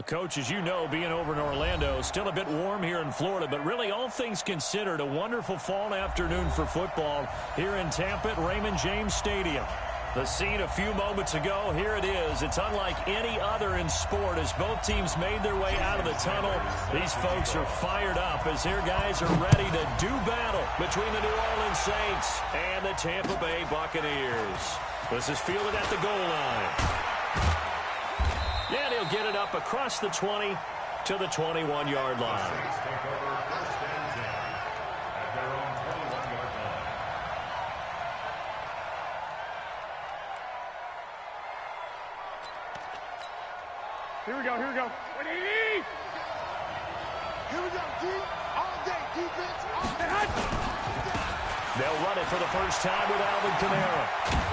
Coach, as you know, being over in Orlando, still a bit warm here in Florida, but really all things considered, a wonderful fall afternoon for football here in Tampa at Raymond James Stadium. The scene a few moments ago, here it is. It's unlike any other in sport as both teams made their way out of the tunnel. These folks are fired up as their guys are ready to do battle between the New Orleans Saints and the Tampa Bay Buccaneers. This is fielded at the goal line. Yeah, he'll get it up across the 20 to the 21-yard line. Here we go, here we go. Here we go, D. All day, defense, all day. They'll run it for the first time with Alvin Kamara.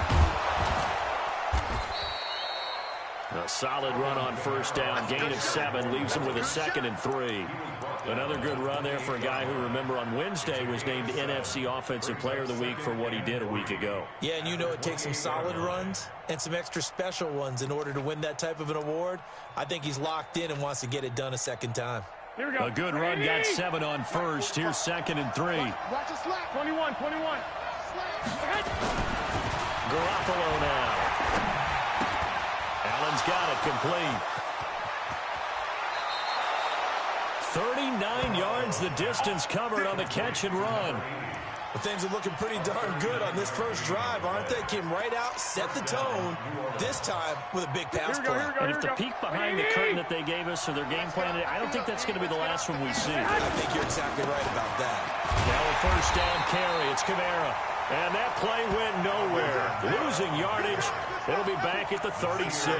A solid run on first down. Gain of 7 leaves him with a 2nd and 3. Another good run there for a guy who, remember, on Wednesday was named NFC Offensive Player of the Week for what he did a week ago. Yeah, and you know it takes some solid runs and some extra special ones in order to win that type of an award. I think he's locked in and wants to get it done a second time. Here we go. A good run, got 7 on first. Here's 2nd and 3. Watch the slap. 21. Garoppolo now. Allen's got it complete. 39 yards the distance covered on the catch and run. Well, things are looking pretty darn good on this first drive, aren't they? Came right out, set the tone, this time with a big pass play. And if the peek behind the curtain that they gave us or their game plan, I don't think that's going to be the last one we see. I think you're exactly right about that. Now a first down carry. It's Kamara. And that play went nowhere. Losing yardage. It'll be back at the 36.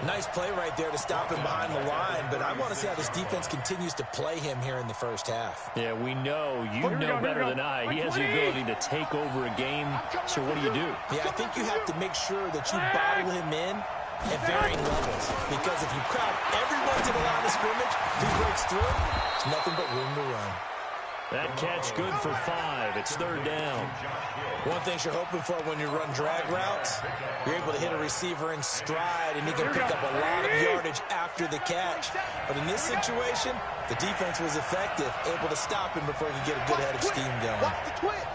Nice play right there to stop him behind the line, but I want to see how this defense continues to play him here in the first half. Yeah, we know. You know better than I. He has the ability to take over a game. So what do you do? Yeah, I think you have to make sure that you bottle him in at varying levels. Because if you crowd everyone to the line of scrimmage, if he breaks through, there's nothing but room to run. That catch good for 5. It's 3rd down. One thing you're hoping for when you run drag routes, you're able to hit a receiver in stride, and he can pick up a lot of yardage after the catch. But in this situation, the defense was effective, able to stop him before he could get a good head of steam going. Watch the twitch.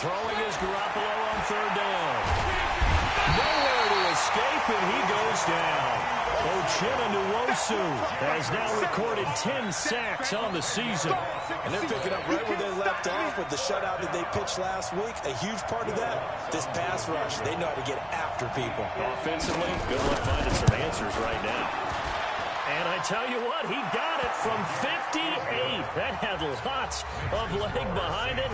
Throwing is Garoppolo on 3rd down. Nowhere to escape, and he goes down. Uchenna Nwosu has now recorded 10 sacks on the season. And they're picking up right where they left off with the shutout that they pitched last week. A huge part of that, this pass rush. They know how to get after people. Offensively, good luck finding some answers right now. And I tell you what, he got it from 58. That had lots of leg behind it.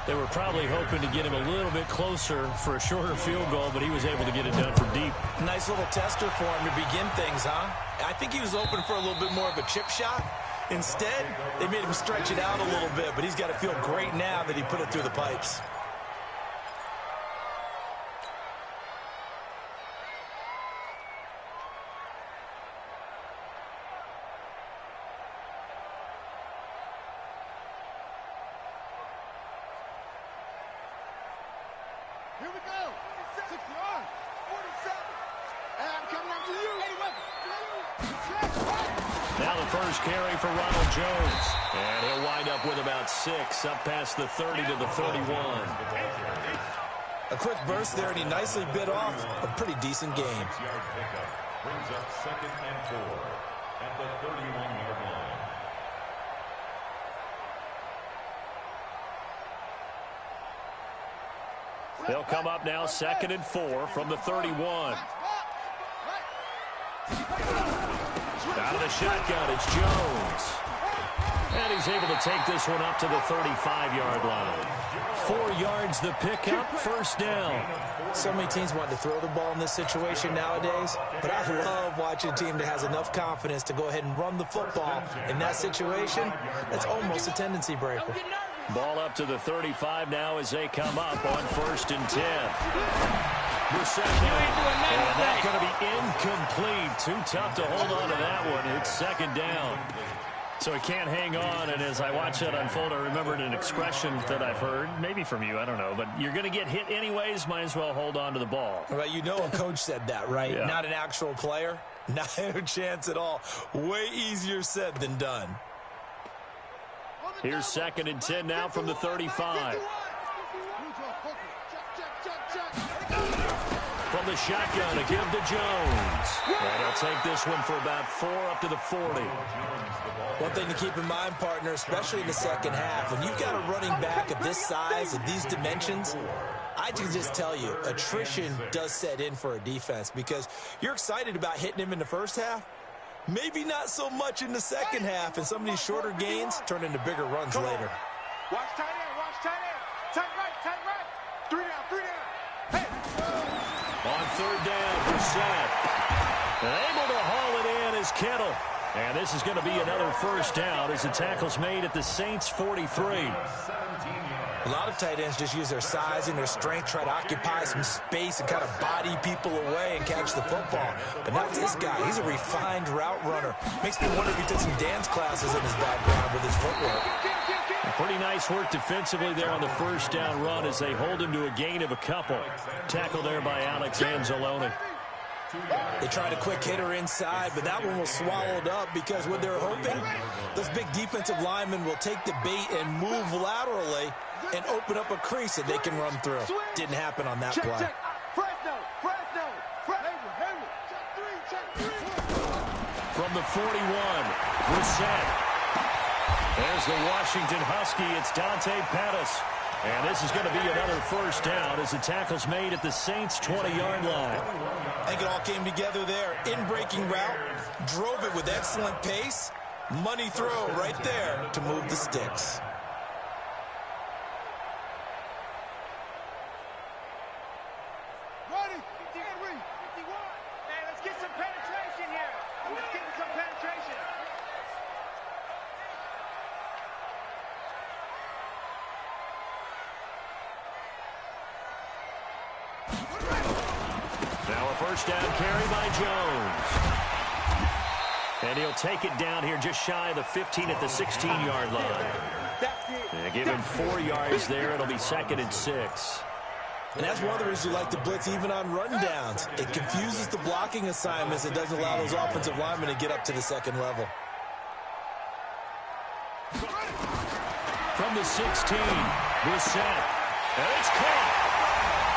They were probably hoping to get him a little bit closer for a shorter field goal, but he was able to get it done from deep. Nice little tester for him to begin things, huh? I think he was open for a little bit more of a chip shot. Instead, they made him stretch it out a little bit, but he's got to feel great now that he put it through the pipes. Here we go. 60 yards. 47. And I'm coming up to you. Now the first carry for Ronald Jones. And he'll wind up with about 6, up past the 30 to the 31. A quick burst there, and he nicely bit off a pretty decent game. Brings up 2nd and 4 at the 31-yard line. They'll come up now 2nd and 4 from the 31. Out of the shotgun, it's Jones. And he's able to take this one up to the 35-yard line. 4 yards the pickup, first down. So many teams want to throw the ball in this situation nowadays, but I love watching a team that has enough confidence to go ahead and run the football. In that situation, that's almost a tendency breaker. Ball up to the 35 now as they come up on 1st and 10. Brissett now. And that's going to be incomplete. Too tough to hold on to that one. It's second down. So he can't hang on, and as I watch that unfold, I remembered an expression that I've heard, maybe from you, I don't know, but you're going to get hit anyways, might as well hold on to the ball. Well, you know a coach said that, right? Yeah. Not an actual player. Not a chance at all. Way easier said than done. Here's 2nd and 10 now from the 35. From the shotgun, a give to Jones. And he'll take this one for about 4 up to the 40. One thing to keep in mind, partner, especially in the second half, when you've got a running back of this size and these dimensions, I can just tell you, attrition does set in for a defense because you're excited about hitting him in the first half. Maybe not so much in the second half, and some of these shorter gains turn into bigger runs later. Watch tight end, watch tight end. Tight right, tight right. 3 down, 3 down. Hey. On 3rd down, Brissett. And able to haul it in is Kittle. And this is going to be another first down as the tackle's made at the Saints' 43. A lot of tight ends just use their size and their strength, try to occupy some space and kind of body people away and catch the football. But not this guy. He's a refined route runner. Makes me wonder if he took some dance classes in his background with his footwork. Pretty nice work defensively there on the first down run as they hold him to a gain of a couple. Tackle there by Alex Anzalone. They tried a quick hitter inside, but that one was swallowed up because what they're hoping, those big defensive linemen will take the bait and move laterally and open up a crease that they can run through. Didn't happen on that play. From the 41, Brissett. There's the Washington Husky. It's Dante Pettis. And this is going to be another first down as the tackle's made at the Saints' 20-yard line. I think it all came together there. In-breaking route, drove it with excellent pace. Money throw right there to move the sticks. Ready? 51. Man, let's get some penetration here. Let's get some penetration. Now a first down carry by Jones. And he'll take it down here just shy of the 15 at the 16-yard line. And give him 4 yards there. It'll be 2nd and 6. And that's one of the reasons you like to blitz even on rundowns. It confuses the blocking assignments. It doesn't allow those offensive linemen to get up to the second level. From the 16, Brissett. And it's caught.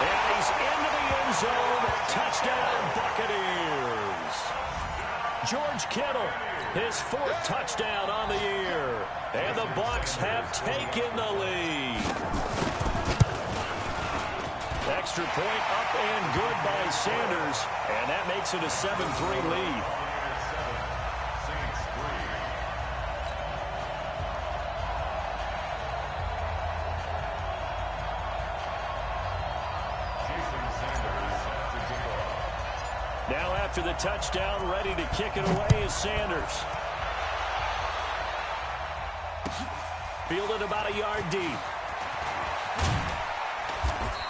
And he's into the end zone. Touchdown, Buccaneers. George Kittle, his 4th touchdown on the year. And the Bucs have taken the lead. Extra point up and good by Sanders. And that makes it a 7-3 lead. Now after the touchdown, ready to kick it away is Sanders. Fielded about a yard deep.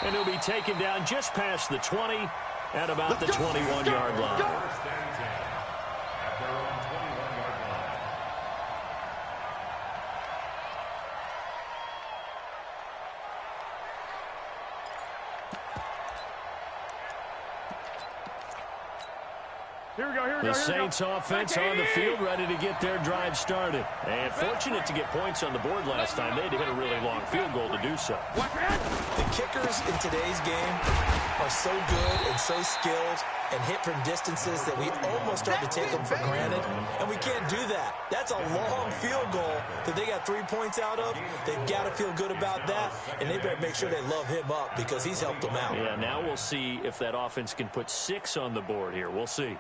And he'll be taken down just past the 20 at about the 21-yard line. The Saints offense on the field ready to get their drive started. And fortunate to get points on the board last time. They had to hit a really long field goal to do so. The kickers in today's game are so good and so skilled and hit from distances that we almost start to take them for granted. And we can't do that. That's a long field goal that they got 3 points out of. They've got to feel good about that. And they better make sure they love him up because he's helped them out. Yeah, now we'll see if that offense can put 6 on the board here. We'll see.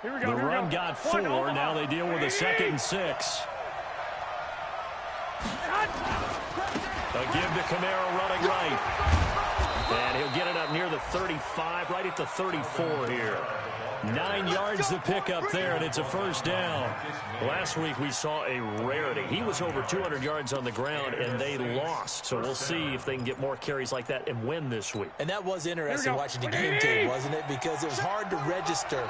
The run got 4. Now they deal with a 2nd and 6. A give to Kamara running right. And he'll get it up near the 35, right at the 34 here. 9 yards to pick up there, and it's a first down. Last week we saw a rarity. He was over 200 yards on the ground, and they lost. So we'll see if they can get more carries like that and win this week. And that was interesting watching the game tape, wasn't it? Because it was hard to register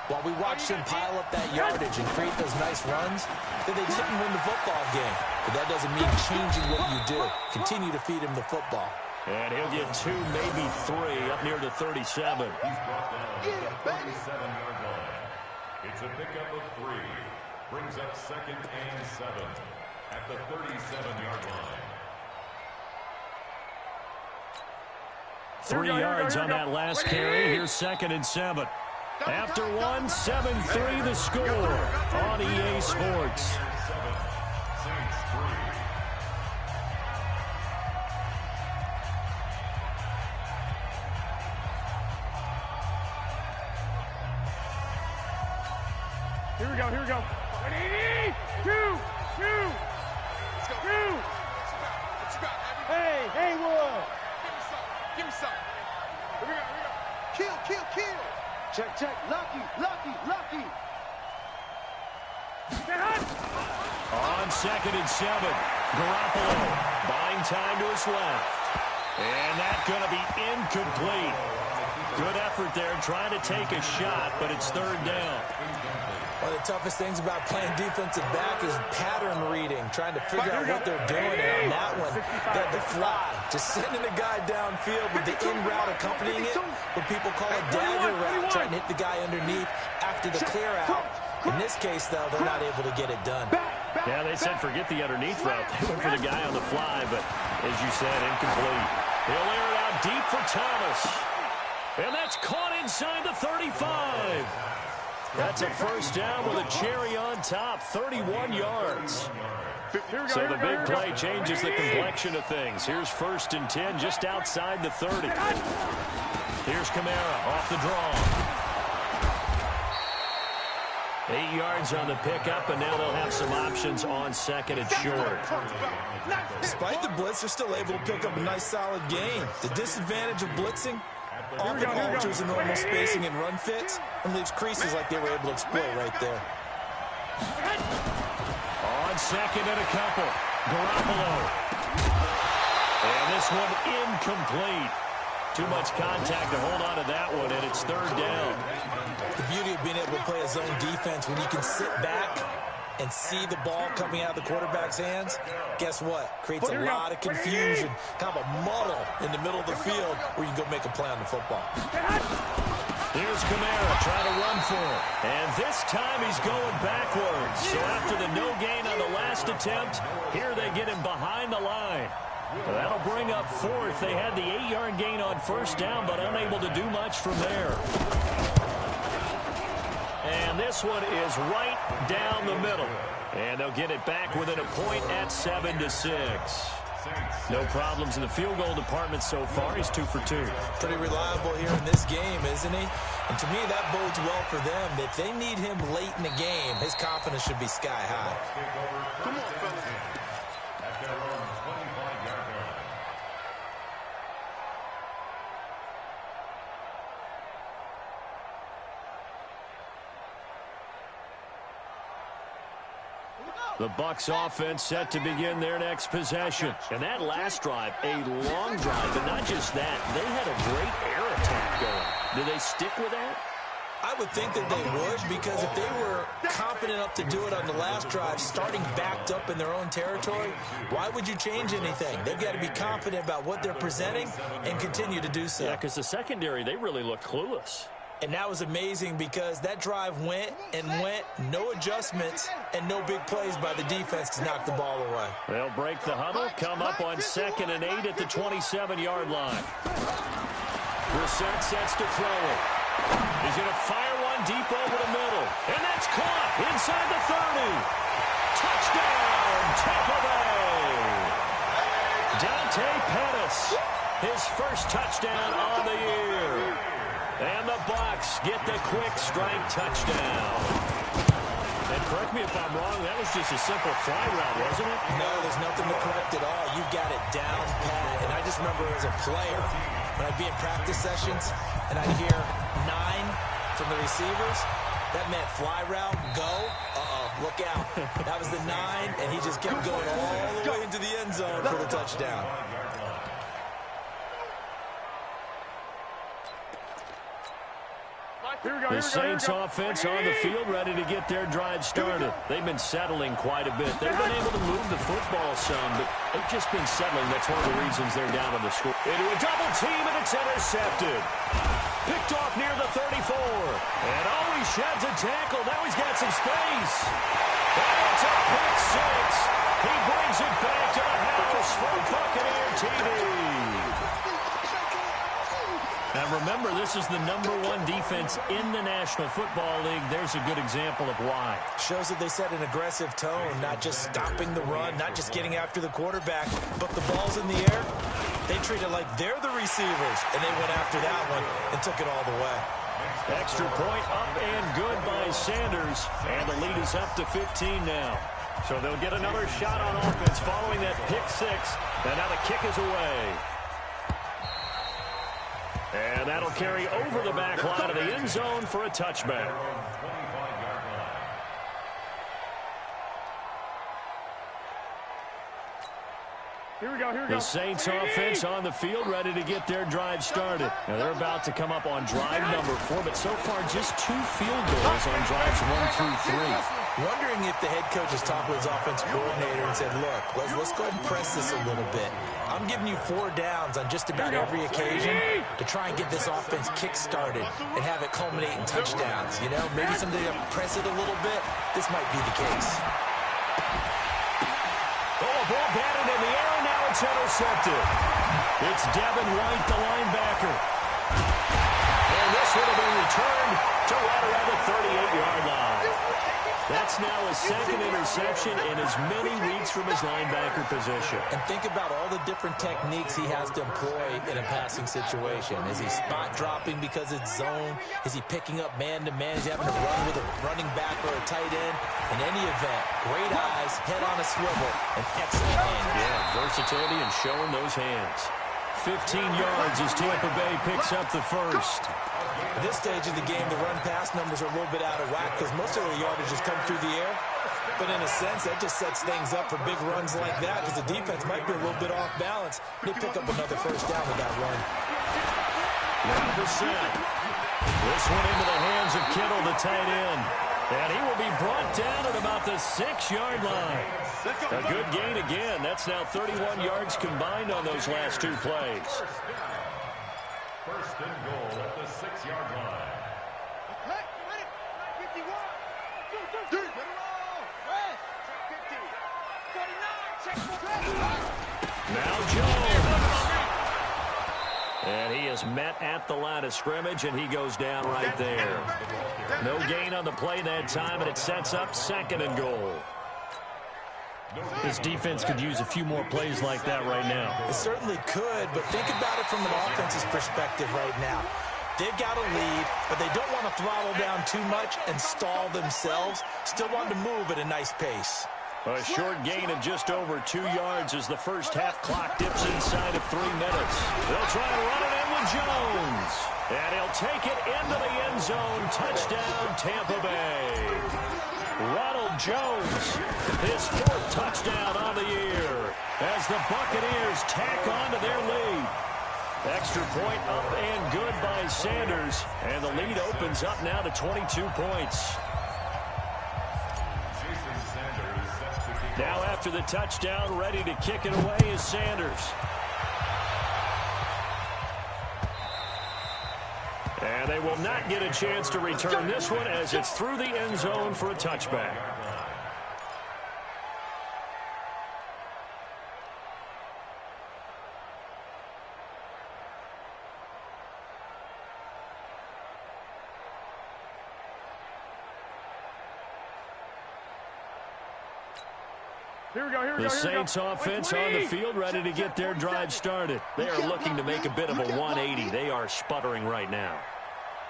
while we watched him pile up that yardage and create those nice runs that they didn't win the football game. But that doesn't mean changing what you do. Continue to feed him the football. And he'll get 2, maybe 3, up near the 37. He's brought down at the 37-yard line. It's a pickup of 3. Brings up 2nd and 7 at the 37-yard line. 3 yards on that last carry. Here's 2nd and 7. After 1, 7-3 the score on EA Sports. Here we go, here we go. 2, 2. Let's go. 2. What you got, Abby? Hey, Haywood. Give me some. Here we go, here we go. Kill, kill, kill. Check, check. Lucky, lucky, lucky. On 2nd and 7, Garoppolo buying time to his left. And that's going to be incomplete. Good effort there trying to take a shot, but it's 3rd down. One of the toughest things about playing defensive back is pattern reading, trying to figure out what they're doing. And on that one, they had the fly, just sending the guy downfield with the in route accompanying it, what people call a dagger route, trying to hit the guy underneath after the clear out. In this case, though, they're not able to get it done. Yeah, they said forget the underneath route. They went for the guy on the fly, but as you said, incomplete. He'll air it out deep for Thomas. And that's caught inside the 35. That's a first down with a cherry on top, 31 yards. So the big play changes the complexion of things. Here's 1st and 10 just outside the 30. Here's Kamara off the draw. 8 yards on the pickup, and now they'll have some options on 2nd and short. Despite the blitz, they're still able to pick up a nice, solid gain. The disadvantage of blitzing often alters the normal spacing and run fits and leaves creases like they were able to exploit right there. On 2nd and a couple, Garoppolo. And this one incomplete. Too much contact to hold on to that one, and it's 3rd down. The beauty of being able to play a zone defense when you can sit back and see the ball coming out of the quarterback's hands, guess what? Creates a lot of confusion, kind of a muddle in the middle of the field where you can go make a play on the football. Here's Kamara trying to run for it. And this time he's going backwards. So after the no gain on the last attempt, here they get him behind the line. That'll bring up 4th. They had the 8-yard gain on 1st down, but unable to do much from there. And this one is right down the middle. And they'll get it back within a point at 7-6. No problems in the field goal department so far. He's 2 for 2. Pretty reliable here in this game, isn't he? And to me, that bodes well for them. If they need him late in the game, his confidence should be sky high. Come on, fellas. At their own 25-yard line. The Bucs offense set to begin their next possession. And that last drive, a long drive, but not just that. They had a great air attack going. Do they stick with that? I would think that they would, because if they were confident enough to do it on the last drive, starting backed up in their own territory, why would you change anything? They've got to be confident about what they're presenting and continue to do so. Yeah, because the secondary, they really looked clueless. And that was amazing because that drive went and went, no adjustmts, and no big plays by the defense to knock the ball away. They'll break the huddle, come up on 2nd and 8 at the 27-yard line. Brissett sets to throw it. He's going to fire one deep over the middle. And that's caught inside the 30. Touchdown, Tampa Bay. Dante Pettis, his first touchdown on the year. And the Bucs get the quick strike touchdown. And correct me if I'm wrong, that was just a simple fly route, wasn't it? No, there's nothing to correct at all. You've got it down pat. And I just remember as a player, when I'd be in practice sessions, and I'd hear 9, from the receivers. That meant fly route, go. Look out. That was the 9, and he just kept going all the way into the end zone for the touchdown. The Saints offense on the field ready to get their drive started. They've been settling quite a bit. They've been able to move the football some, but they've just been settling. That's one of the reasons they're down on the score. Into a double team, and it's intercepted. Picked off near the 34. And he sheds a tackle. Now he's got some space. And it's a pick 6. He brings it back to the house for Buccaneer TV. Now remember, this is the #1 defense in the National Football League. There's a good example of why. Shows that they set an aggressive tone, not just stopping the run, not just getting after the quarterback, but the ball's in the air. They treat it like they're the receivers, and they went after that one and took it all the way. Extra point up and good by Sanders, and the lead is up to 15 now. So they'll get another shot on offense following that pick 6, and now the kick is away. And that'll carry over the back line of the end zone for a touchback. Here we go. The Saints offense on the field ready to get their drive started. Now they're about to come up on drive number 4, but so far just 2 field goals on drives 1 through 3. Wondering if the head coach has talked with his offense coordinator and said, look, let's go ahead and press this a little bit. I'm giving you 4 downs on just about every occasion to try and get this offense kick-started and have it culminate in touchdowns. You know, maybe someday to press it a little bit. This might be the case. Ball batted in the air, and now it's intercepted. It's Devin White, the linebacker. And this would have been returned to right around the 38-yard line. That's now a second interception in as many weeks from his linebacker position. And think about all the different techniques he has to employ in a passing situation. Is he spot dropping because it's zone? Is he picking up man-to-man? Is he having to run with a running back or a tight end? In any event, great eyes, head on a swivel, and excellent hands. Yeah, versatility and showing those hands. 15 yards as Tampa Bay picks up the first. At this stage of the game, the run-pass numbers are a little bit out of whack because most of the yardage has come through the air. But in a sense, that just sets things up for big runs like that because the defense might be a little bit off balance. They pick up another first down with that run. Now the set. This one into the hands of Kittle, the tight end. And he will be brought down at about the 6-yard line. A good gain again. That's now 31 yards combined on those last 2 plays. First and goal at the 6-yard line. Now Jones. And he is met at the line of scrimmage, and he goes down right there. No gain on the play that time, and it sets up 2nd and goal. This defense could use a few more plays like that right now. It certainly could, but think about it from an offense's perspective right now. They've got a lead, but they don't want to throttle down too much and stall themselves. Still want to move at a nice pace. A short gain of just over 2 yards as the first half clock dips inside of 3 minutes. They'll try to run it in with Jones. And he'll take it into the end zone. Touchdown, Tampa Bay. Ronald Jones, his 4th touchdown on the year as the Buccaneers tack on to their lead. Extra point up and good by Sanders, and the lead opens up now to 22 points. Now after the touchdown, ready to kick it away is Sanders. And they will not get a chance to return this one as it's through the end zone for a touchback. The Saints offense on the field ready to get their drive started. They are looking to make a bit of a 180. They are sputtering right now.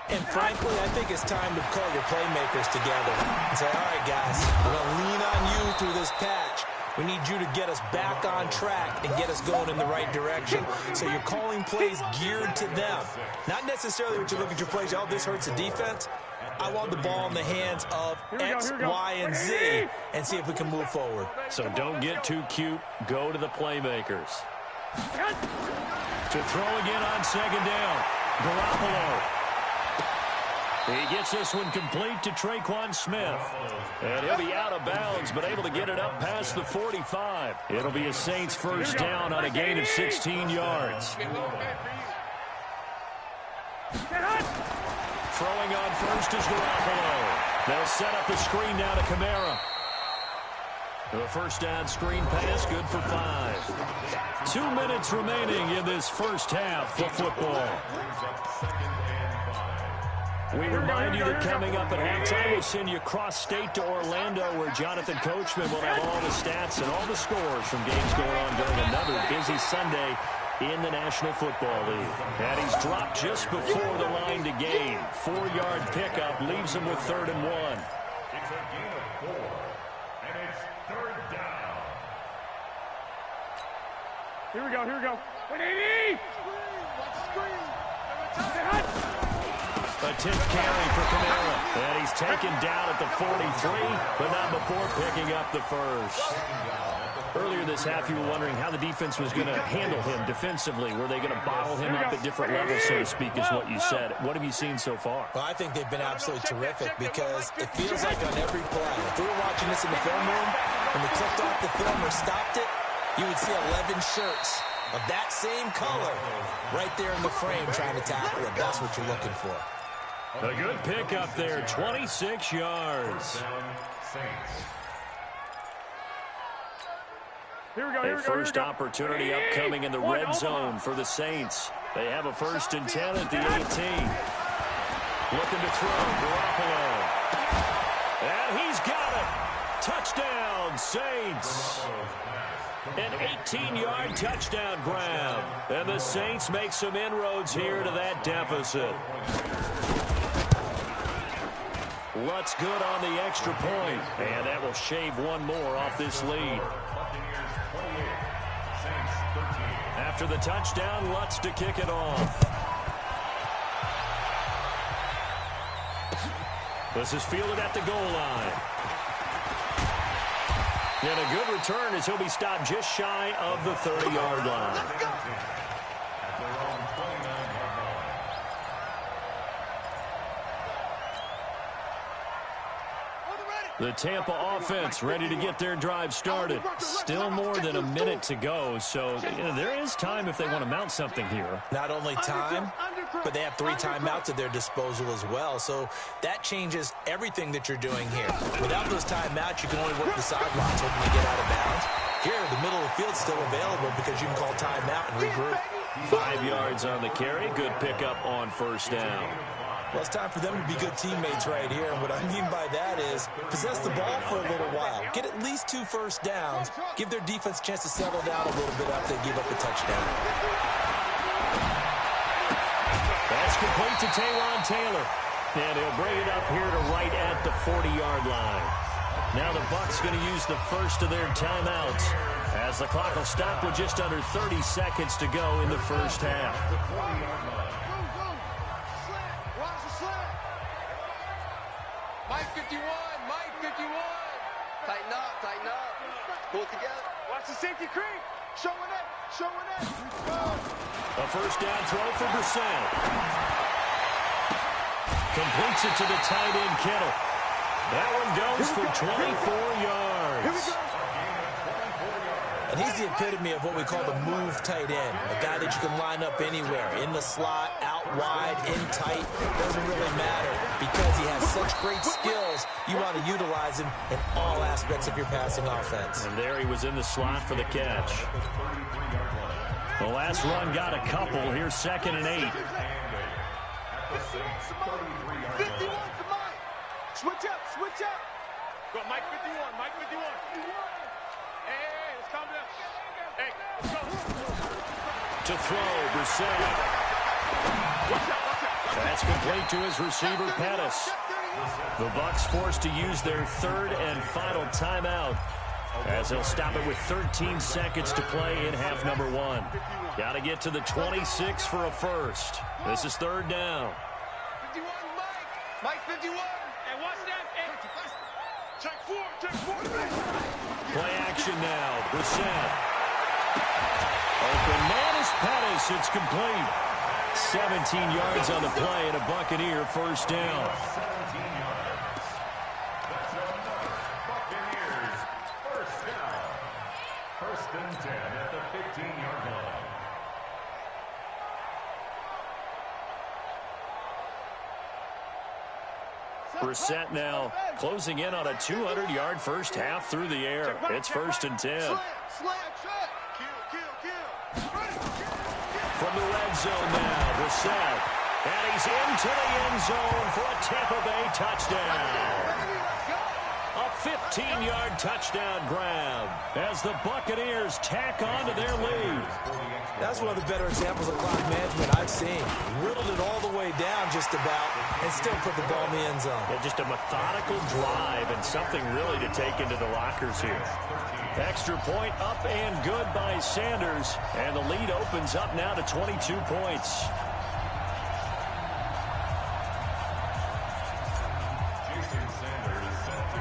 And frankly, I think it's time to call your playmakers together and say, all right, guys, we're going to lean on you through this patch. We need you to get us back on track and get us going in the right direction. So you're calling plays geared to them. Not necessarily what you look at your plays, oh, this hurts the defense. I want the ball in the hands of X, Y, and Z and see if we can move forward. So don't get too cute. Go to the playmakers. To throw again on second down. Garoppolo. He gets this one complete to Traquan Smith. And he'll be out of bounds, but able to get it up past the 45. It'll be a Saints first down on a gain of 16 yards. Throwing on first is Garoppolo. They'll set up the screen now to Kamara. The first down screen pass, good for 5. 2 minutes remaining in this first half of football. We remind you that coming up at halftime, we'll send you cross-state to Orlando, where Jonathan Coachman will have all the stats and all the scores from games going on during another busy Sunday in the National Football League. And he's dropped just before the line to gain. 4-yard pickup leaves him with 3rd and 1. It's a gain of 4, and it's 3rd down. Here we go, here we go. 180! A 10th carry for Kamara. And he's taken down at the 43, but not before picking up the first. Earlier this half, you were wondering how the defense was going to handle him defensively. Were they going to bottle him up at different levels, so to speak, is what you said. What have you seen so far? Well, I think they've been absolutely terrific because it feels like on every play, if we were watching this in the film room, when they clicked off the film or stopped it, you would see 11 shirts of that same color right there in the frame trying to tackle him. That's what you're looking for. A good pickup there, 26 yards. A first opportunity upcoming in the red zone for the Saints. They have a 1st and 10 at the 18. Looking to throw, Garoppolo. And he's got it. Touchdown, Saints. An 18-yard touchdown grab. And the Saints make some inroads here to that deficit. Lutz good on the extra point. And that will shave one more off this lead. After the touchdown, Lutz to kick it off. This is fielded at the goal line. And a good return as he'll be stopped just shy of the 30-yard line. The Tampa offense ready to get their drive started. Still more than a minute to go, so there is time if they want to mount something here. Not only time, but they have 3 timeouts at their disposal as well, so that changes everything that you're doing here. Without those timeouts, you can only work the sidelines hoping to get out of bounds. Here, the middle of the field's still available because you can call timeout and regroup. 5 yards on the carry. Good pickup on first down. Well, it's time for them to be good teammates right here. And what I mean by that is possess the ball for a little while. Get at least 2 first downs. Give their defense a chance to settle down a little bit after they give up a touchdown. That's complete to Taywan Taylor. And he'll bring it up here to right at the 40-yard line. Now the Bucs going to use the first of their timeouts as the clock will stop with just under 30 seconds to go in the first half. Mike 51, Mike 51. Tighten up, tighten up. Pull it together. Watch the safety creep. Showing it, showing it. A first down throw for Brissett. Completes it to the tight end, Kittle. That one goes for 24 yards. Here we go. And he's the epitome of what we call the move tight end. A guy that you can line up anywhere. In the slot, out wide, in tight. Doesn't really matter. Because he has such great skills, you want to utilize him in all aspects of your passing offense. And there he was in the slot for the catch. The last run got a couple. Here's 2nd and 8. 51 for Mike. Switch up, switch up. Go, Mike 51, Mike 51. Hey, let's calm down. Hey, let's go. To throw, Brissett. That's complete to his receiver, Pettis. The Bucs forced to use their 3rd and final timeout as they'll stop it with 13 seconds to play in half number 1. Got to get to the 26 for a first. This is third down. 51, Mike 51. Hey, watch that. Check four. Play action now. Brissett. Open man is Pettis. It's complete. 17 yards on the play and a Buccaneer first down. 17 yards. That's another Buccaneers first down. First and 10 at the 15-yard line. Brissett now closing in on a 200-yard first half through the air. It's first and 10. From the red zone now, Brissett. And he's into the end zone for a Tampa Bay touchdown. A 15-yard touchdown grab as the Buccaneers tack on to their lead. That's one of the better examples of clock management I've seen. Whittled it all the way down just about and still put the ball in the end zone. Yeah, just a methodical drive and something really to take into the lockers here. Extra point up and good by Sanders. And the lead opens up now to 22 points.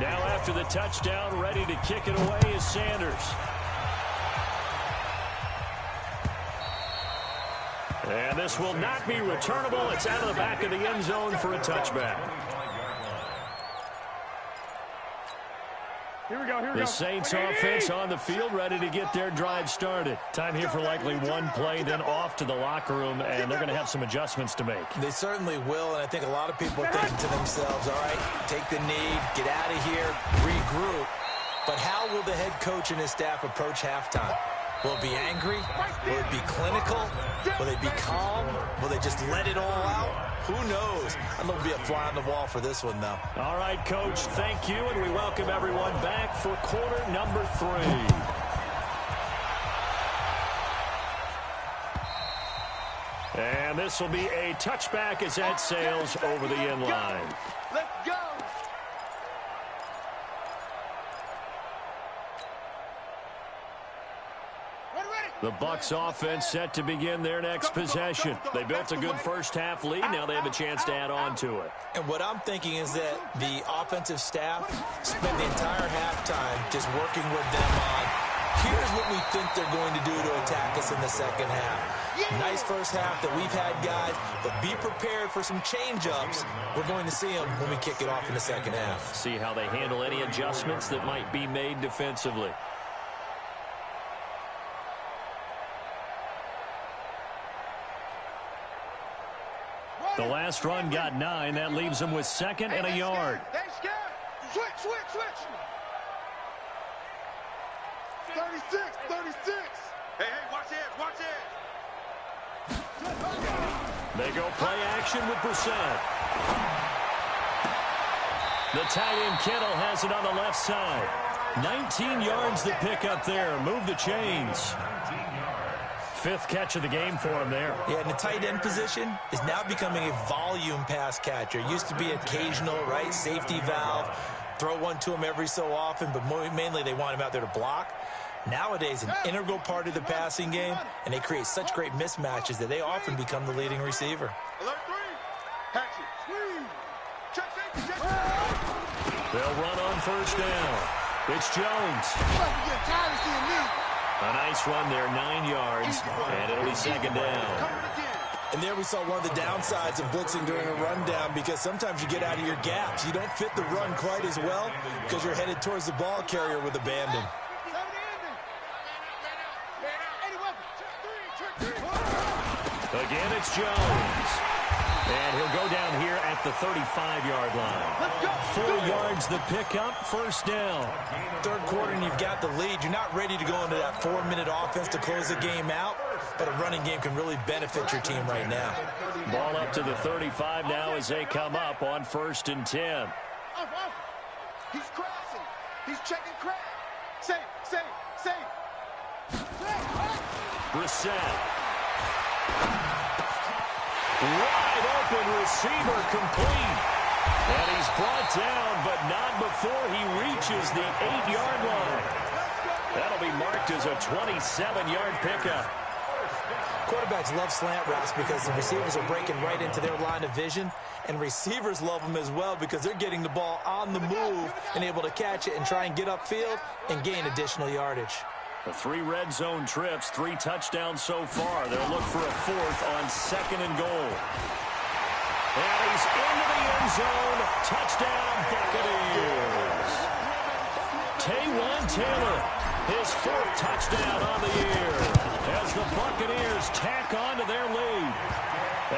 Now after the touchdown, ready to kick it away is Sanders. And this will not be returnable. It's out of the back of the end zone for a touchback. Here we go. The Saints offense on the field, ready to get their drive started. Time here for likely one play, then off to the locker room, and they're going to have some adjustments to make. They certainly will, and I think a lot of people are thinking to themselves, all right, take the knee, get out of here, regroup. But how will the head coach and his staff approach halftime? Will it be angry? Will it be clinical? Will they be calm? Will they just let it all out? Who knows? I'm going to be a fly on the wall for this one, though. All right, Coach, thank you, and we welcome everyone back for quarter number 3. And this will be a touchback as that sails over the end line. Let's go. The Bucs offense set to begin their next possession. They built a good first half lead. Now they have a chance to add on to it. And what I'm thinking is that the offensive staff spent the entire halftime just working with them on, here's what we think they're going to do to attack us in the second half. Nice first half that we've had, guys, but be prepared for some change-ups. We're going to see them when we kick it off in the second half. See how they handle any adjustments that might be made defensively. The last run got 9. That leaves them with second and a yard. Switch. 36. Hey, watch it. They go play action with Brissett. The tight end Kittle has it on the left side. 19 yards the pickup there. Move the chains. 5th catch of the game for him there. Yeah, and the tight end position is now becoming a volume pass catcher. It used to be occasional, right, safety valve, throw one to him every so often, but mainly they want him out there to block. Nowadays, an integral part of the passing game, and they create such great mismatches that they often become the leading receiver. Alert 3. Hatchet. Check. They'll run on first down. It's Jones. A nice run there, 9 yards, and it'll be second down. And there we saw one of the downsides of blitzing during a rundown, because sometimes you get out of your gaps. You don't fit the run quite as well because you're headed towards the ball carrier with abandon. Again, it's Jones. And he'll go down here at the 35-yard line. 4 yards the pickup, first down. Third quarter and you've got the lead. You're not ready to go into that 4-minute offense to close the game out, but a running game can really benefit your team right now. Ball up to the 35 now as they come up on 1st and 10. He's crossing. He's checking crack. Save. Brissett. Wide open receiver complete. And he's brought down, but not before he reaches the 8-yard line. That'll be marked as a 27-yard pickup. Quarterbacks love slant routes because the receivers are breaking right into their line of vision, and receivers love them as well because they're getting the ball on the move and able to catch it and try and get upfield and gain additional yardage. The 3 red zone trips, 3 touchdowns so far. They'll look for a 4th on 2nd and goal. And he's into the end zone. Touchdown, Buccaneers. Taywan Taylor, his 4th touchdown on the year as the Buccaneers tack on to their lead.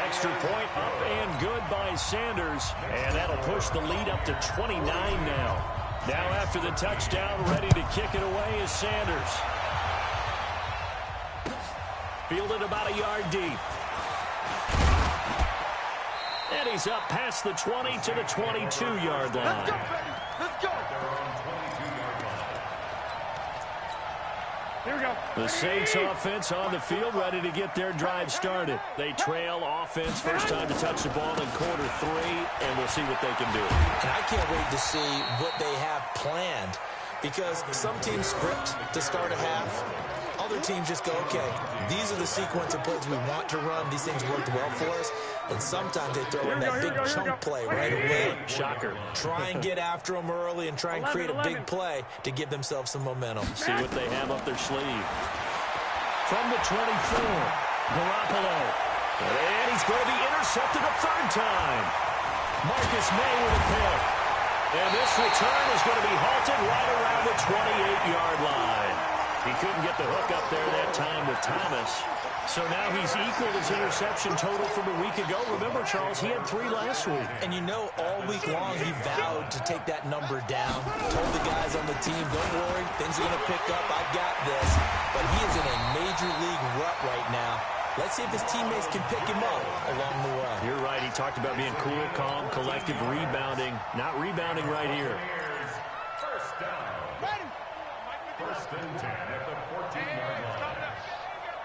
Extra point up and good by Sanders, and that'll push the lead up to 29 now. Now after the touchdown, ready to kick it away is Sanders. Fielded about a yard deep. And he's up past the 20 to the 22-yard line. Let's go, baby. Let's go. Here we go. The Saints offense on the field, ready to get their drive started. They trail offense, first time to touch the ball in quarter 3, and we'll see what they can do. And I can't wait to see what they have planned, because some teams script to start a half. Other teams just go, okay, these are the sequence of plays we want to run. These things worked well for us. And sometimes they throw in that big chunk play right away. Shocker. Try and get after them early and try and create a big play to give themselves some momentum. See what they have up their sleeve. From the 24, Garoppolo. And he's going to be intercepted a 3rd time. Marcus May with a pick. And this return is going to be halted right around the 28-yard line. He couldn't get the hook up there that time with Thomas. So now he's equaled his interception total from a week ago. Remember, Charles, he had 3 last week. And you know, all week long he vowed to take that number down. Told the guys on the team, don't worry, things are going to pick up. I've got this. But he is in a major league rut right now. Let's see if his teammates can pick him up along the way. You're right. He talked about being cool, calm, collective, rebounding. Not rebounding right here. First down. First and 10 at the 14-yard line.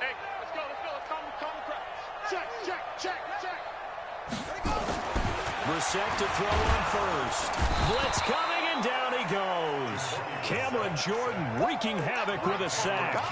Hey, let's go. Calm the crowd. Check. Brissett to throw on first. Blitz coming, and down he goes. Cameron Jordan wreaking havoc with a sack.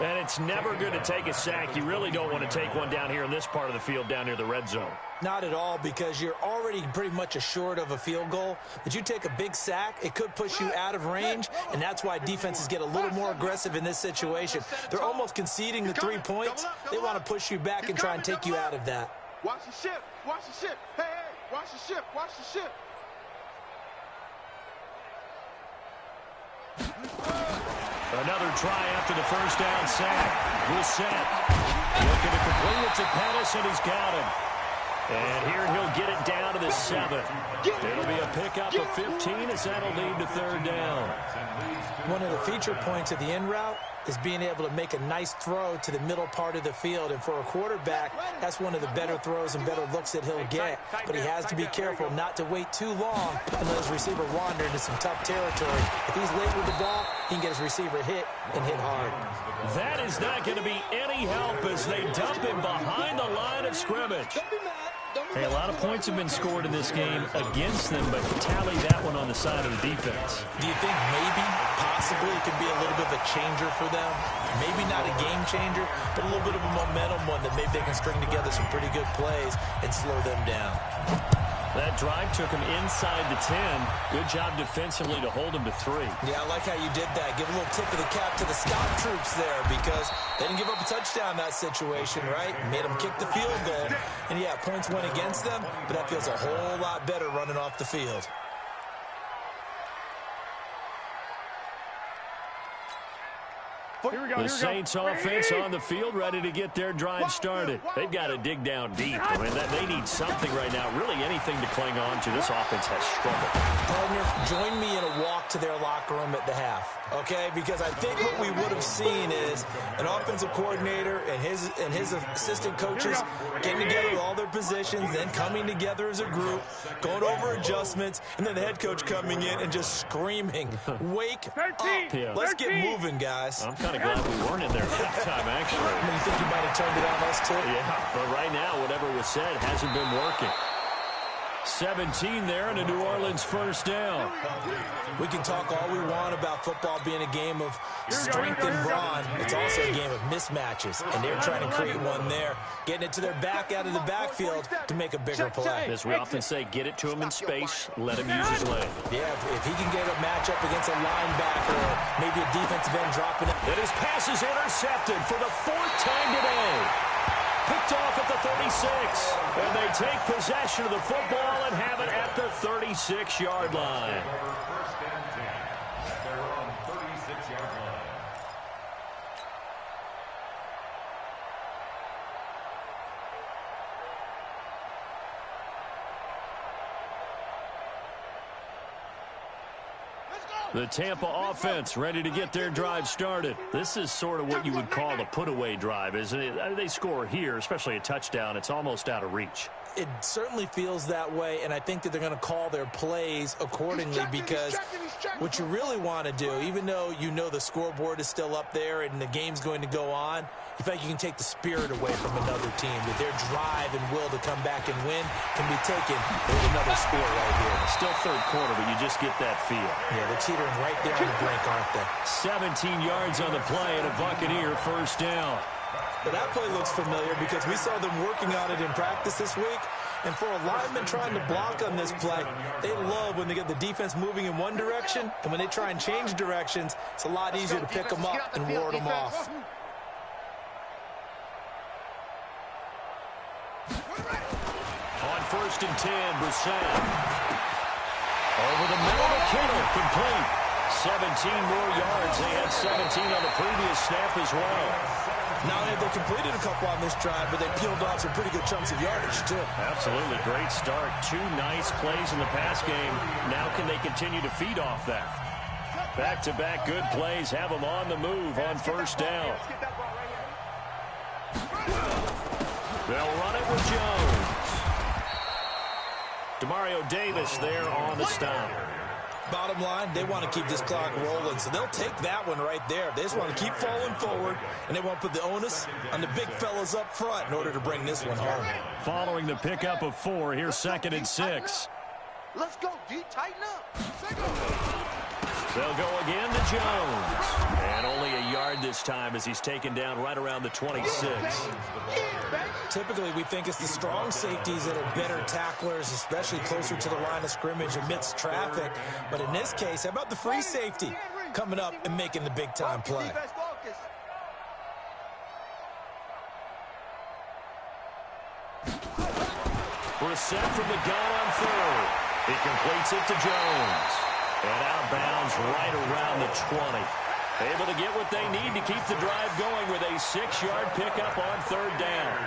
And it's never good to take a sack. You really don't want to take one down here in this part of the field down near the red zone. Not at all, because you're already pretty much assured of a field goal. But you take a big sack, it could push you out of range, and that's why defenses get a little more aggressive in this situation. They're almost conceding the 3 points. They want to push you back and try and take you out of that. Watch the ship. Hey, watch the ship. Another try after the first down sack. Brissett looking to complete it to Pettis, and he's got him. And here he'll get it down to the 7. It'll be a pickup of 15 as that'll lead to 3rd down. One of the feature points of the in route is being able to make a nice throw to the middle part of the field. And for a quarterback, that's one of the better throws and better looks that he'll get. But he has to be careful not to wait too long and let his receiver wander into some tough territory. If he's late with the ball, he can get his receiver hit and hit hard. That is not going to be any help as they dump him behind the line of scrimmage. Hey, a lot of points have been scored in this game against them, but tally that one on the side of the defense. Do you think maybe, possibly, it could be a little bit of a changer for them? Maybe not a game changer, but a little bit of a momentum one that maybe they can string together some pretty good plays and slow them down. That drive took him inside the 10. Good job defensively to hold him to 3. Yeah, I like how you did that. Give a little tip of the cap to the stop troops there, because they didn't give up a touchdown in that situation, right? Made them kick the field goal. And, yeah, points went against them, but that feels a whole lot better running off the field. The Saints offense on the field, ready to get their drive started. They've got to dig down deep. I mean, they need something right now. Really anything to cling on to. This offense has struggled. Partner, join me in a walk to their locker room at the half, okay? Because I think what we would have seen is an offensive coordinator and his assistant coaches getting together with all their positions, then coming together as a group, going over adjustments, and then the head coach coming in and just screaming, "Wake up. Yeah. Let's get moving, guys." I'm kind of glad we weren't in there at halftime, actually. I mean, you think you might have turned it on us, too? Yeah, but right now, whatever was said hasn't been working. 17 there and a New Orleans first down. We can talk all we want about football being a game of strength and brawn. It's also a game of mismatches, and they're trying to create one there, getting it to their back out of the backfield to make a bigger play. As we often say, get it to him in space, let him use his leg. Yeah, if he can get a matchup against a linebacker or maybe a defensive end dropping it. And his pass is intercepted for the 4th time today. Picked off at the 36. And they take possession of the football and have it at the 36-yard line. First and 10 at their own 36-yard line. The Tampa offense ready to get their drive started. This is sort of what you would call a put-away drive, isn't it? They score here, especially a touchdown. It's almost out of reach. It certainly feels that way, and I think that they're going to call their plays accordingly because what you really want to do, even though you know the scoreboard is still up there and the game's going to go on, you feel like you can take the spirit away from another team, that their drive and will to come back and win can be taken with another score right here. Still third quarter, but you just get that feel. Yeah, they're teetering right there on the brink, aren't they? 17 yards on the play and a Buccaneer first down. But that play looks familiar because we saw them working on it in practice this week. And for a lineman trying to block on this play, they love when they get the defense moving in one direction. And when they try and change directions, it's a lot easier to pick them up and ward them off. On 1st and 10, Brissett. Over the middle to Kittle, complete. 17 more yards. They had 17 on the previous snap as well. Not only have they completed a couple on this drive, but they peeled off some pretty good chunks of yardage, too. Absolutely. Great start. 2 nice plays in the pass game. Now can they continue to feed off that? Back-to-back good plays have them on the move on first down. They'll run it with Jones. Demario Davis there on the stop. Bottom line, they want to keep this clock rolling, so they'll take that one right there. They just want to keep falling forward, and they want to put the onus on the big fellas up front in order to bring this one home. Following the pickup of 4, here's 2nd and 6. Let's go, D. Tighten up. They'll go again to Jones. And only a yard this time as he's taken down right around the 26. Typically, we think it's the strong safeties that are better tacklers, especially closer to the line of scrimmage amidst traffic. But in this case, how about the free safety coming up and making the big-time play? Brissett from the gun on 3rd. He completes it to Jones. And out of bounds right around the 20. Able to get what they need to keep the drive going with a 6-yard pickup on 3rd down.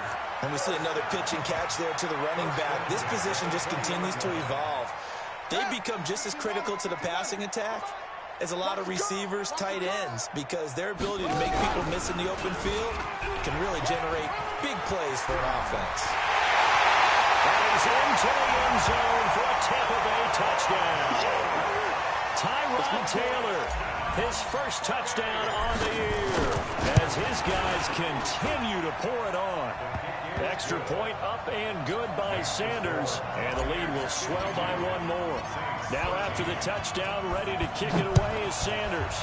And we see another pitch and catch there to the running back. This position just continues to evolve. They become just as critical to the passing attack as a lot of receivers, tight ends, because their ability to make people miss in the open field can really generate big plays for an offense. And he's into the end zone for a Tampa Bay touchdown. Tyrod Taylor, his first touchdown on the year, as his guys continue to pour it on. Extra point up and good by Sanders, and the lead will swell by 1 more. Now after the touchdown, ready to kick it away is Sanders.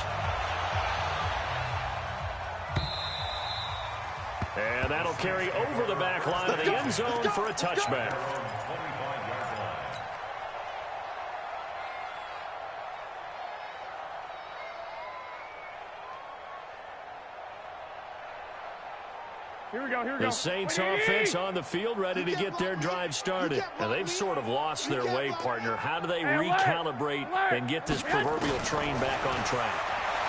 And that'll carry over the back line of the end zone for a touchback. Here we go, here we go. The Saints offense on the field ready to get their drive started. And they've sort of lost their way, partner. How do they recalibrate and get this proverbial train back on track?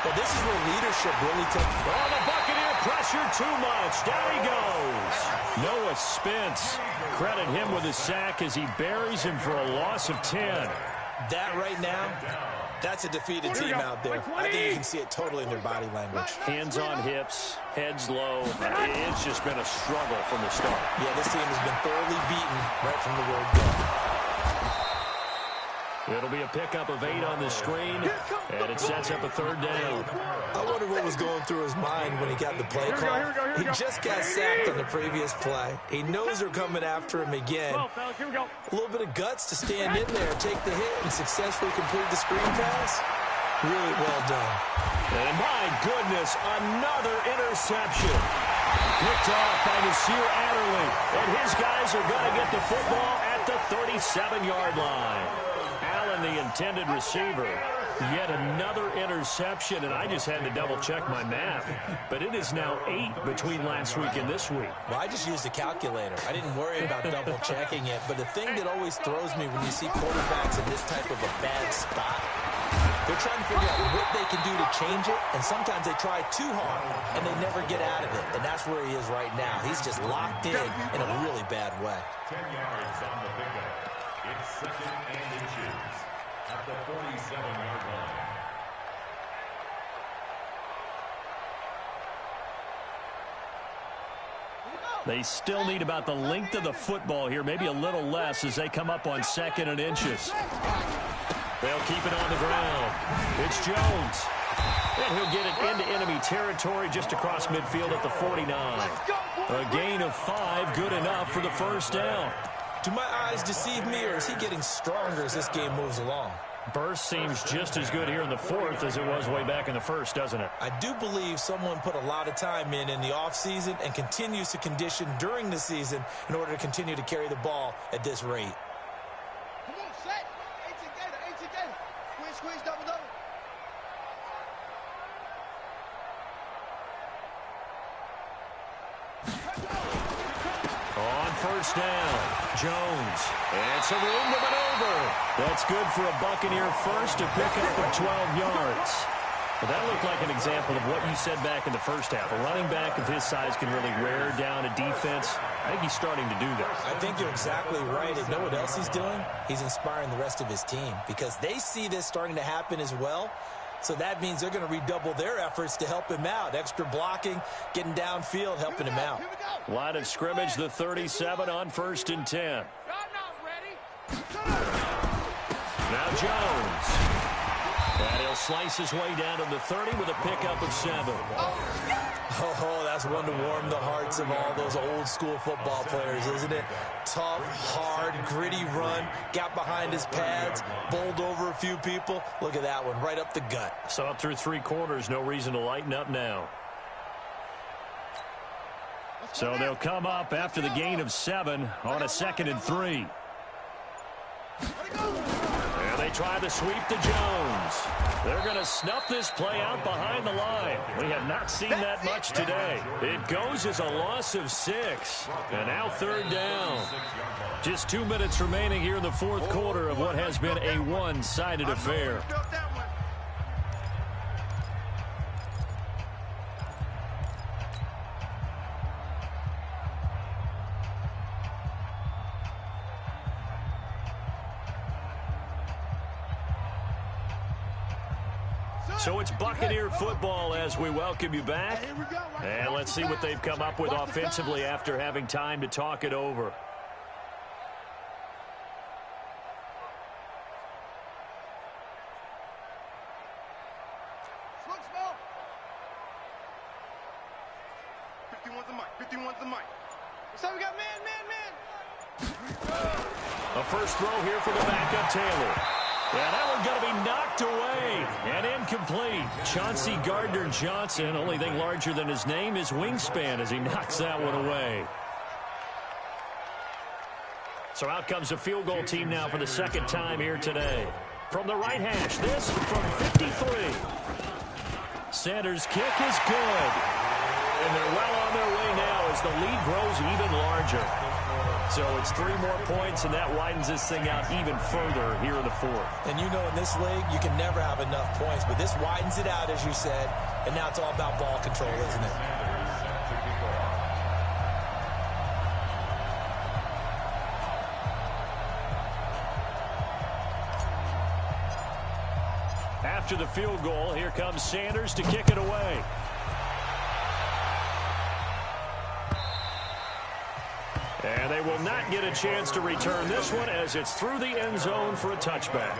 Well, this is where leadership really takes. Oh, the Buccaneer pressure too much. Down he goes. Noah Spence. Credit him with a sack as he buries him for a loss of 10. That right now, that's a defeated team out there. I think you can see it totally in their body language. Hands on hips, heads low. It's just been a struggle from the start. Yeah, this team has been thoroughly beaten right from the word go. It'll be a pickup of 8 on the screen, and it sets up a 3rd down. I wonder what was going through his mind when he got the play call. He just got sacked on the previous play. He knows they're coming after him again. A little bit of guts to stand in there, take the hit, and successfully complete the screen pass. Really well done. And my goodness, another interception. Picked off by Nasir Adderley. And his guys are going to get the football at the 37-yard line. Allen, the intended receiver. Yet another interception, and I just had to double-check my math. But it is now 8 between last week and this week. Well, I just used a calculator. I didn't worry about double-checking it. But the thing that always throws me when you see quarterbacks in this type of a bad spot, they're trying to figure out what they can do to change it, and sometimes they try too hard, and they never get out of it. And that's where he is right now. He's just locked in a really bad way. 10 yards on the pickup. It's 2nd and inches at the 47-yard line. They still need about the length of the football here, maybe a little less as they come up on 2nd and inches. They'll keep it on the ground. It's Jones. And he'll get it into enemy territory just across midfield at the 49. A gain of 5, good enough for the 1st down. Do my eyes deceive me, or is he getting stronger as this game moves along? Burst seems just as good here in the 4th as it was way back in the 1st, doesn't it? I do believe someone put a lot of time in the offseason and continues to condition during the season in order to continue to carry the ball at this rate. Come on, set. 8 together, 8 together. Squeeze, double. On 1st down, Jones. And some room to maneuver. That's good for a Buccaneer first, a pickup of 12 yards. But that looked like an example of what you said back in the 1st half. A running back of his size can really wear down a defense. I think he's starting to do that. I think you're exactly right. And know what else he's doing? He's inspiring the rest of his team because they see this starting to happen as well. So that means they're going to redouble their efforts to help him out. Extra blocking, getting downfield, helping him out. Line of scrimmage, the 37 on 1st and 10. Now Jones. And he'll slice his way down to the 30 with a pickup of 7. Oh, that's one to warm the hearts of all those old school football players, isn't it? Tough, hard, gritty run, got behind his pads, bowled over a few people. Look at that one, right up the gut. So up through 3 quarters, no reason to lighten up now. So they'll come up after the gain of 7 on a 2nd and 3. And they try the sweep to Jones. They're going to snuff this play out behind the line. We have not seen that much today. It goes as a loss of 6. And now 3rd down. Just 2 minutes remaining here in the 4th quarter of what has been a one-sided affair. So it's Buccaneer football as we welcome you back. And let's see what they've come up with offensively after having time to talk it over. So we got man. A first throw here for the backup Taylor. Yeah, that one's going to be knocked away and incomplete. Chauncey Gardner-Johnson, only thing larger than his name is wingspan as he knocks that one away. So out comes a field goal team now for the 2nd time here today. From the right hash, this from 53. Sanders' kick is good. And they're well on their way now as the lead grows even larger. So it's 3 more points, and that widens this thing out even further here in the 4th. And you know in this league, you can never have enough points, but this widens it out, as you said, and now it's all about ball control, isn't it? After the field goal, here comes Sanders to kick it away. And they will not get a chance to return this one as it's through the end zone for a touchback.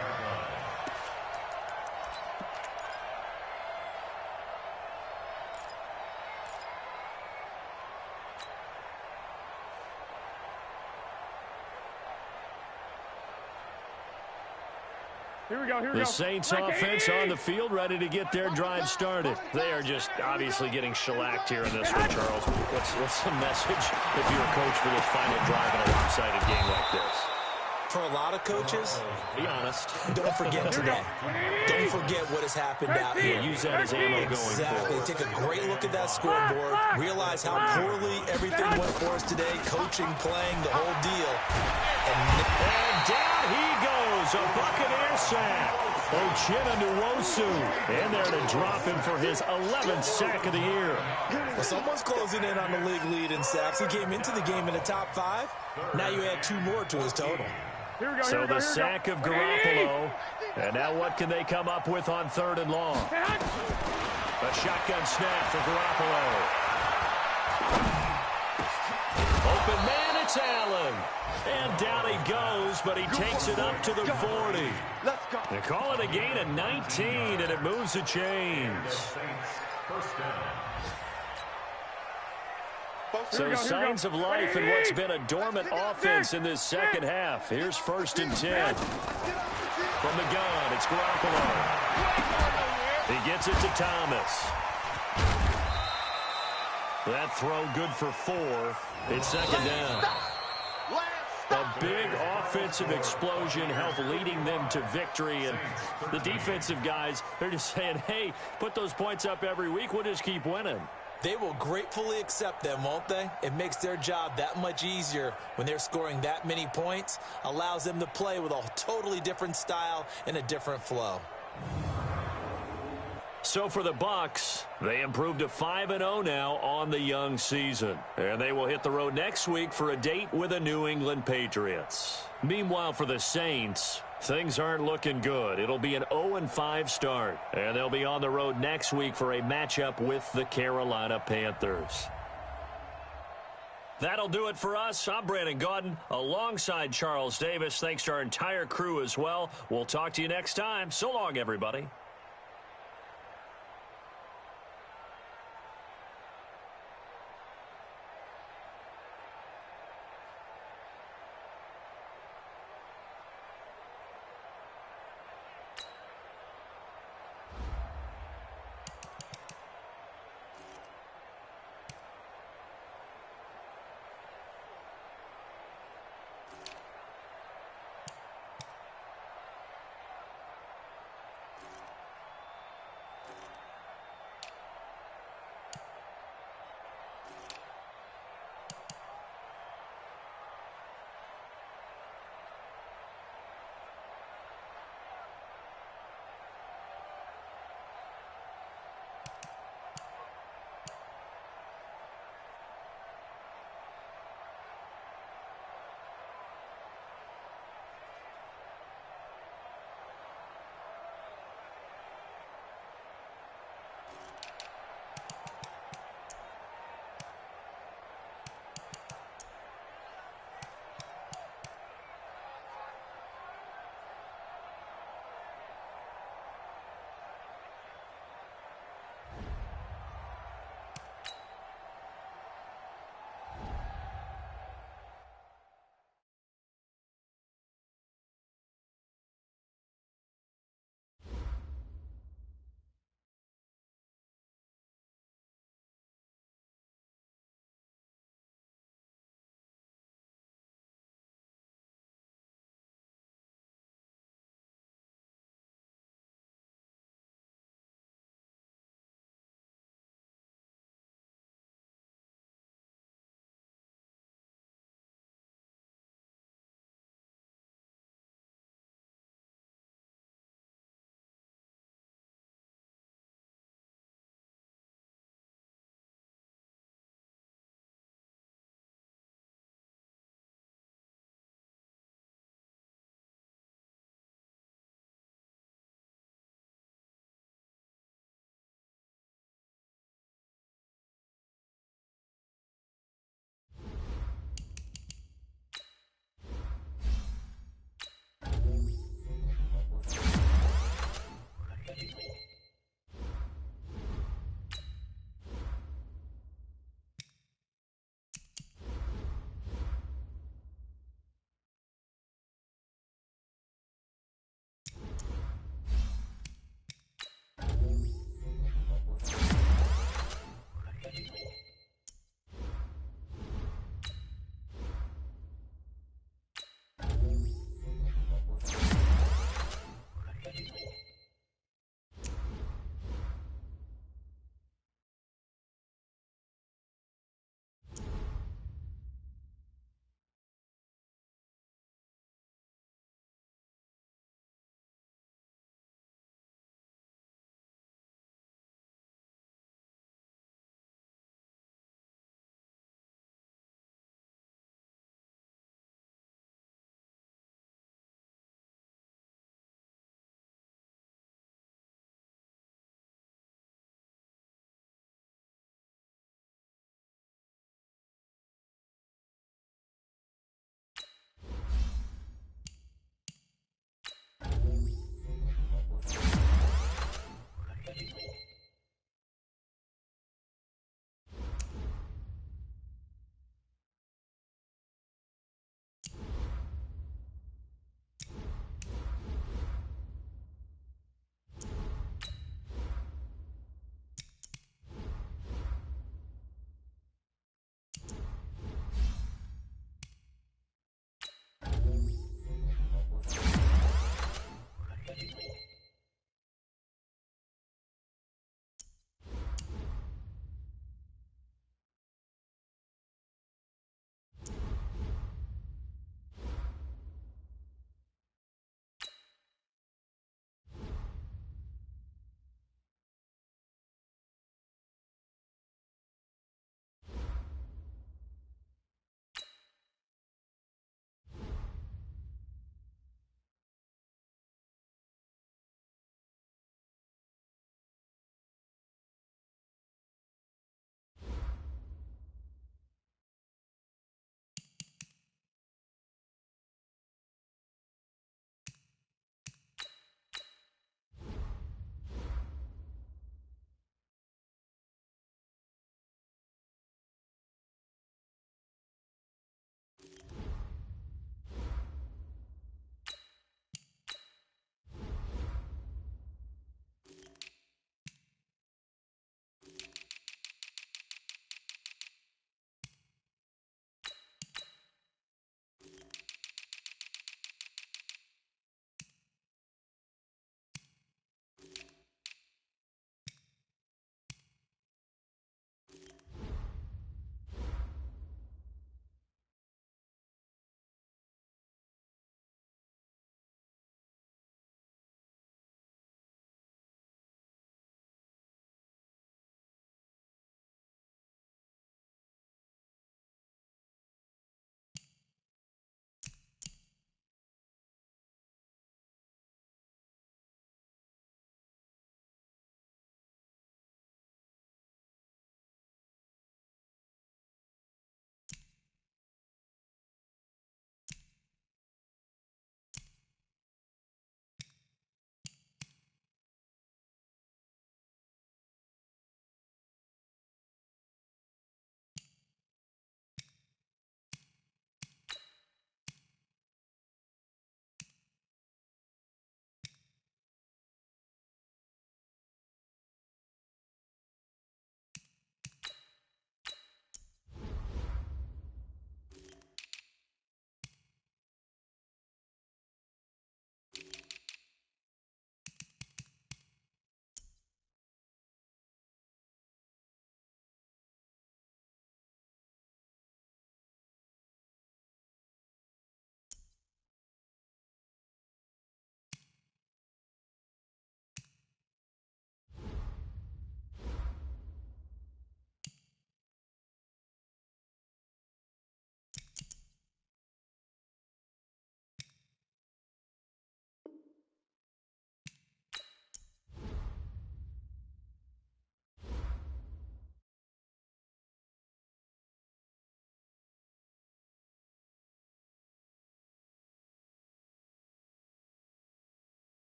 The Saints offense on the field, ready to get their drive started. They are just obviously getting shellacked here in this one, Charles. What's the message if you're a coach for this final drive in a lopsided game like this? For a lot of coaches, be honest. Don't forget today. Don't forget what has happened out here. Use that as ammo going Exactly. forward. Take a great look at that scoreboard. Realize how poorly everything went for us today. Coaching, playing, the whole deal. And down he goes. A Buccaneer sack. Uchenna Nwosu in there to drop him for his 11th sack of the year. Well, someone's closing in on the league lead in sacks. He came into the game in the top 5. Now you add 2 more to his total. So the sack of Garoppolo. And now what can they come up with on 3rd and long? A shotgun snap for Garoppolo. Open man, it's Allen. And down he goes, but he takes it up to the 40. They call it a gain of 19, and it moves the chains. So signs of life in what's been a dormant offense in this second half. Here's 1st and 10. From the gun, it's Garoppolo. He gets it to Thomas. That throw good for 4. It's 2nd down. A big offensive explosion helped leading them to victory. And the defensive guys, they're just saying, hey, put those points up every week. We'll just keep winning. They will gratefully accept them, won't they? It makes their job that much easier when they're scoring that many points. Allows them to play with a totally different style and a different flow. So for the Bucs, they improved to 5-0 now on the young season. And they will hit the road next week for a date with the New England Patriots. Meanwhile, for the Saints, things aren't looking good. It'll be an 0-5 start. And they'll be on the road next week for a matchup with the Carolina Panthers. That'll do it for us. I'm Brandon Gaudin alongside Charles Davis. Thanks to our entire crew as well. We'll talk to you next time. So long, everybody.